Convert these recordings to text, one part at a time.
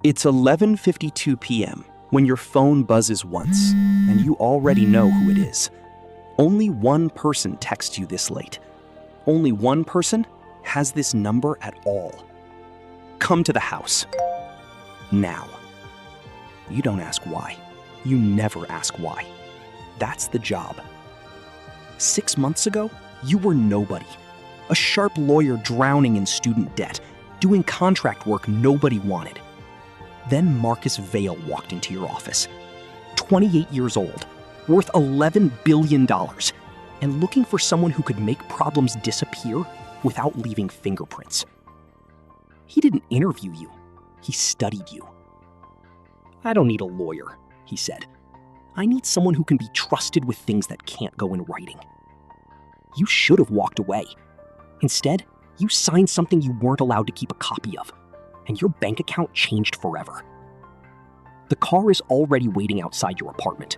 It's 11:52 p.m. when your phone buzzes once, and you already know who it is. Only one person texts you this late. Only one person has this number at all. Come to the house. Now. You don't ask why. You never ask why. That's the job. 6 months ago, you were nobody. A sharp lawyer drowning in student debt, doing contract work nobody wanted. Then Marcus Vail walked into your office. 28 years old, worth $11 billion, and looking for someone who could make problems disappear without leaving fingerprints. He didn't interview you. He studied you. I don't need a lawyer, he said. I need someone who can be trusted with things that can't go in writing. You should have walked away. Instead, you signed something you weren't allowed to keep a copy of, and your bank account changed forever. The car is already waiting outside your apartment.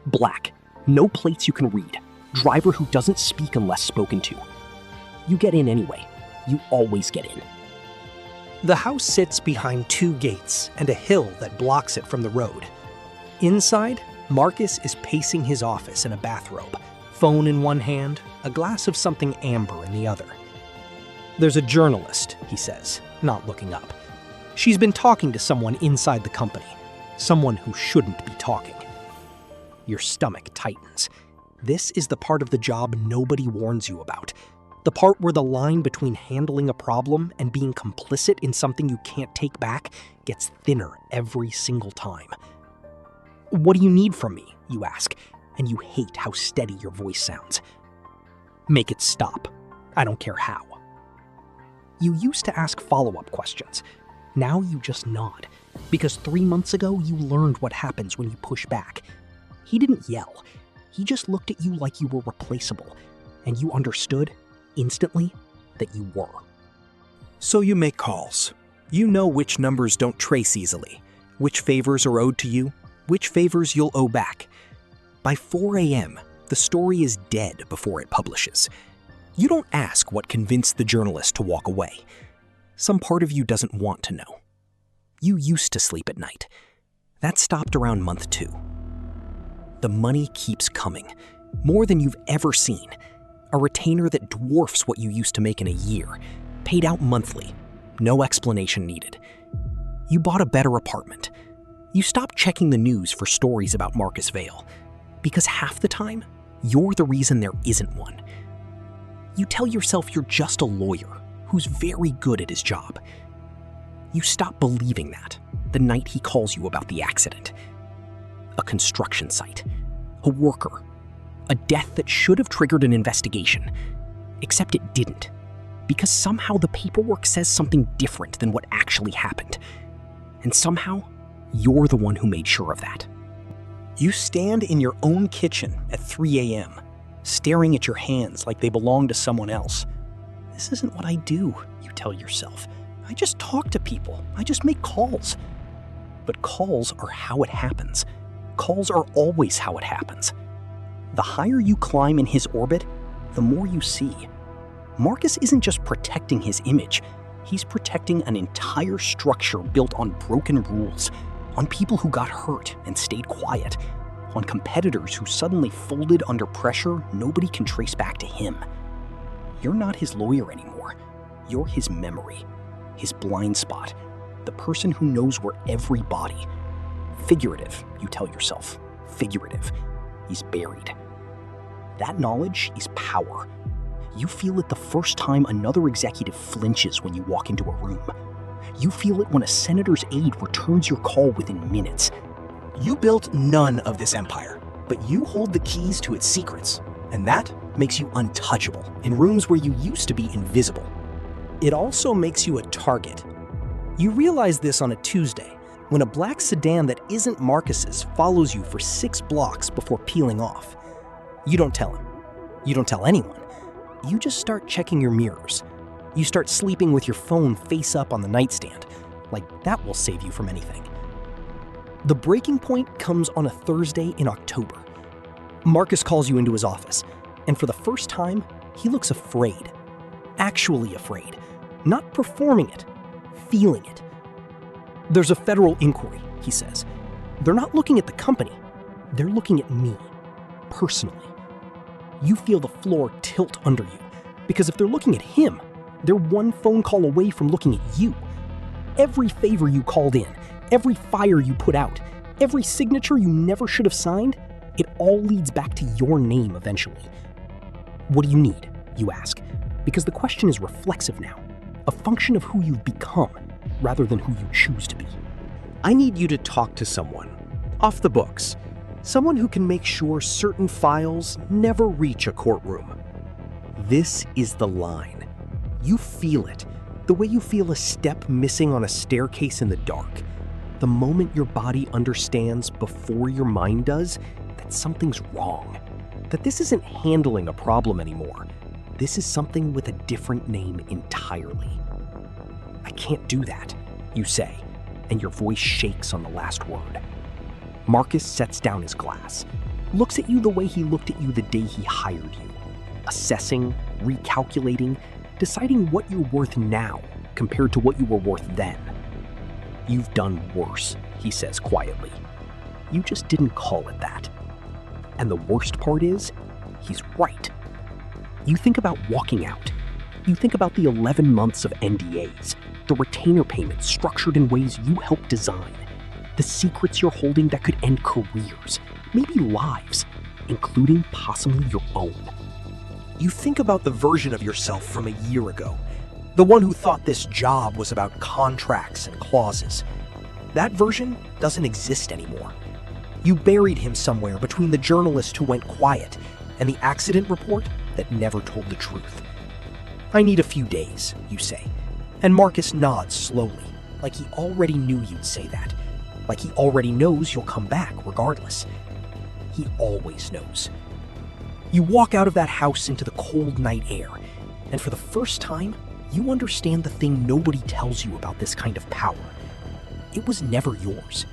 Black, no plates you can read, driver who doesn't speak unless spoken to. You get in anyway. You always get in. The house sits behind 2 gates and a hill that blocks it from the road. Inside, Marcus is pacing his office in a bathrobe, phone in one hand, a glass of something amber in the other. There's a journalist, he says, not looking up. She's been talking to someone inside the company, someone who shouldn't be talking. Your stomach tightens. This is the part of the job nobody warns you about. The part where the line between handling a problem and being complicit in something you can't take back gets thinner every single time. What do you need from me, you ask, and you hate how steady your voice sounds. Make it stop. I don't care how. You used to ask follow-up questions. Now you just nod, because 3 months ago you learned what happens when you push back. He didn't yell. He just looked at you like you were replaceable, and you understood, instantly, that you were. So you make calls. You know which numbers don't trace easily, which favors are owed to you, which favors you'll owe back. By 4 a.m., the story is dead before it publishes. You don't ask what convinced the journalist to walk away. Some part of you doesn't want to know. You used to sleep at night. That stopped around month 2. The money keeps coming, more than you've ever seen. A retainer that dwarfs what you used to make in a year, paid out monthly, no explanation needed. You bought a better apartment. You stopped checking the news for stories about Marcus Vail, because half the time, you're the reason there isn't one. You tell yourself you're just a lawyer who's very good at his job. You stop believing that the night he calls you about the accident. A construction site, a worker, a death that should have triggered an investigation, except it didn't, because somehow the paperwork says something different than what actually happened. And somehow, you're the one who made sure of that. You stand in your own kitchen at 3 a.m., staring at your hands like they belong to someone else. This isn't what I do, you tell yourself. I just talk to people. I just make calls. But calls are how it happens. Calls are always how it happens. The higher you climb in his orbit, the more you see. Marcus isn't just protecting his image. He's protecting an entire structure built on broken rules, on people who got hurt and stayed quiet, on competitors who suddenly folded under pressure nobody can trace back to him. You're not his lawyer anymore. You're his memory, his blind spot, the person who knows where every body. Figurative, you tell yourself. Figurative. He's buried. That knowledge is power. You feel it the first time another executive flinches when you walk into a room. You feel it when a senator's aide returns your call within minutes. You built none of this empire, but you hold the keys to its secrets, and that makes you untouchable in rooms where you used to be invisible. It also makes you a target. You realize this on a Tuesday, when a black sedan that isn't Marcus's follows you for 6 blocks before peeling off. You don't tell him. You don't tell anyone. You just start checking your mirrors. You start sleeping with your phone face up on the nightstand, like that will save you from anything. The breaking point comes on a Thursday in October. Marcus calls you into his office, and for the first time, he looks afraid. Actually afraid. Not performing it, feeling it. There's a federal inquiry, he says. They're not looking at the company. They're looking at me, personally. You feel the floor tilt under you, because if they're looking at him, they're one phone call away from looking at you. Every favor you called in, every fire you put out, every signature you never should have signed, it all leads back to your name eventually. What do you need, you ask? Because the question is reflexive now, a function of who you've become, rather than who you choose to be. I need you to talk to someone, off the books, someone who can make sure certain files never reach a courtroom. This is the line. You feel it, the way you feel a step missing on a staircase in the dark. The moment your body understands before your mind does that something's wrong, that this isn't handling a problem anymore. This is something with a different name entirely. I can't do that, you say, and your voice shakes on the last word. Marcus sets down his glass, looks at you the way he looked at you the day he hired you, assessing, recalculating, deciding what you're worth now compared to what you were worth then. You've done worse, he says quietly. You just didn't call it that. And the worst part is, he's right. You think about walking out. You think about the 11 months of NDAs, the retainer payments structured in ways you helped design, the secrets you're holding that could end careers, maybe lives, including possibly your own. You think about the version of yourself from a year ago, the one who thought this job was about contracts and clauses. That version doesn't exist anymore. You buried him somewhere between the journalist who went quiet and the accident report that never told the truth. I need a few days, you say, and Marcus nods slowly, like he already knew you'd say that, like he already knows you'll come back regardless. He always knows. You walk out of that house into the cold night air, and for the first time, you understand the thing nobody tells you about this kind of power. It was never yours.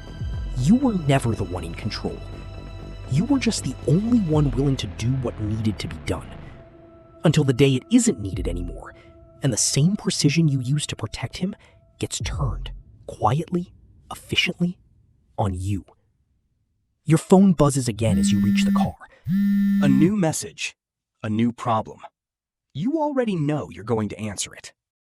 You were never the one in control. You were just the only one willing to do what needed to be done. Until the day it isn't needed anymore, and the same precision you used to protect him gets turned, quietly, efficiently, on you. Your phone buzzes again as you reach the car. A new message, a new problem. You already know you're going to answer it.